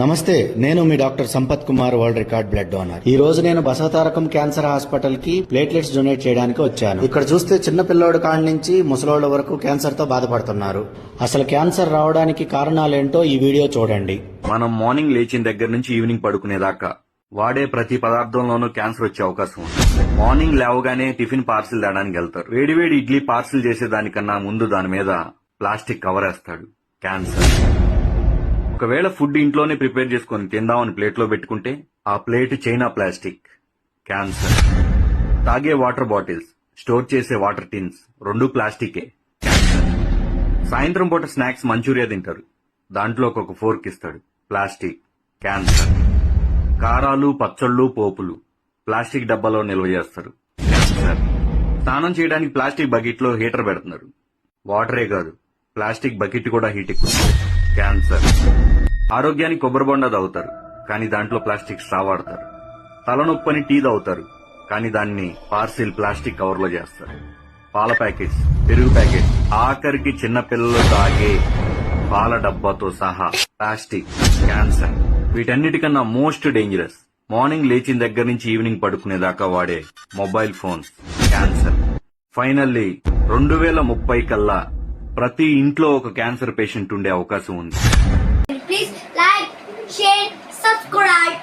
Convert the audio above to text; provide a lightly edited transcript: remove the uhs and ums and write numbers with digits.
నమస్తే, నేను మీ doctor Sampath Kumar, world record blood donor. ఈ రోజు నేను బసవతారకం క్యాన్సర్ హాస్పిటల్ కి ప్లేట్లెట్స్ డొనేట్ చేయడానికి వచ్చాను. ఇక్కడ చూస్తే చిన్న పిల్లోడు కాడి నుంచి ముసలోళ్ల వరకు క్యాన్సర్ తో బాధపడుతున్నారు. అసలు క్యాన్సర్ రావడానికి కారణాలేంటో ఈ వీడియో చూడండి. మనం మార్నింగ్ లేచిన దగ్గర నుంచి ఈవినింగ్ పడుకునేదాకా వాడే ప్రతి పదార్థంలోనూ క్యాన్సర్ వచ్చే అవకాశం ఉంది. మార్నింగ్ లేవగానే టిఫిన్ పార్సిల్ తేడానికి వెళ్తారు. వేడివేడి ఇడ్లీ పార్సిల్ చేసేదానికన్నా ముందు దాని మీద ప్లాస్టిక్ కవర్ వేస్తాడు. క్యాన్సర్. ఒకవేళ ఫుడ్ ఇంట్లోనే ప్రిపేర్ చేసుకుని తిందామని ప్లేట్లో పెట్టుకుంటే ఆ ప్లేట్ చైనా ప్లాస్టిక్. క్యాన్సర్. తాగే వాటర్ బాటిల్స్, స్టోర్ చేసే వాటర్ టిన్స్ రెండు ప్లాస్టికే. క్యాన్సర్. సాయంత్రం పూట స్నాక్స్ మంచూరియా తింటారు, దాంట్లో ఒక ఫోర్క్ ఇస్తాడు. ప్లాస్టిక్. క్యాన్సర్. కారాలు, పచ్చళ్ళు, పోపులు ప్లాస్టిక్ డబ్బాలో నిల్వ చేస్తారు. క్యాన్సర్. స్నానం చేయడానికి ప్లాస్టిక్ బకెట్ లో హీటర్ పెడుతున్నారు. వాటరే కాదు, ప్లాస్టిక్ బకెట్ కూడా హీట్ ఎక్కువ. క్యాన్సర్. ఆరోగ్యానికి కొబ్బరి బొండ తాగుతారు, కానీ దాంట్లో ప్లాస్టిక్ స్ట్రా వాడతారు. తలనొప్పని టీ తాగుతారు, కానీ దాన్ని పార్సిల్ ప్లాస్టిక్ కవర్ లో చేస్తారు. పాల ప్యాకెట్స్, పెరుగు ప్యాకెట్స్, ఆఖరికి చిన్న పిల్లలు తాగే పాల డబ్బాతో సహా ప్లాస్టిక్. క్యాన్సర్. వీటన్నిటికన్నా మోస్ట్ డేంజరస్ మార్నింగ్ లేచిన దగ్గర నుంచి ఈవినింగ్ పడుకునేదాకా వాడే మొబైల్ ఫోన్స్. క్యాన్సర్. ఫైనల్లీ 2030 కల్లా ప్రతి ఇంట్లో ఒక క్యాన్సర్ పేషెంట్ ఉండే అవకాశం ఉంది. Please like, share, subscribe.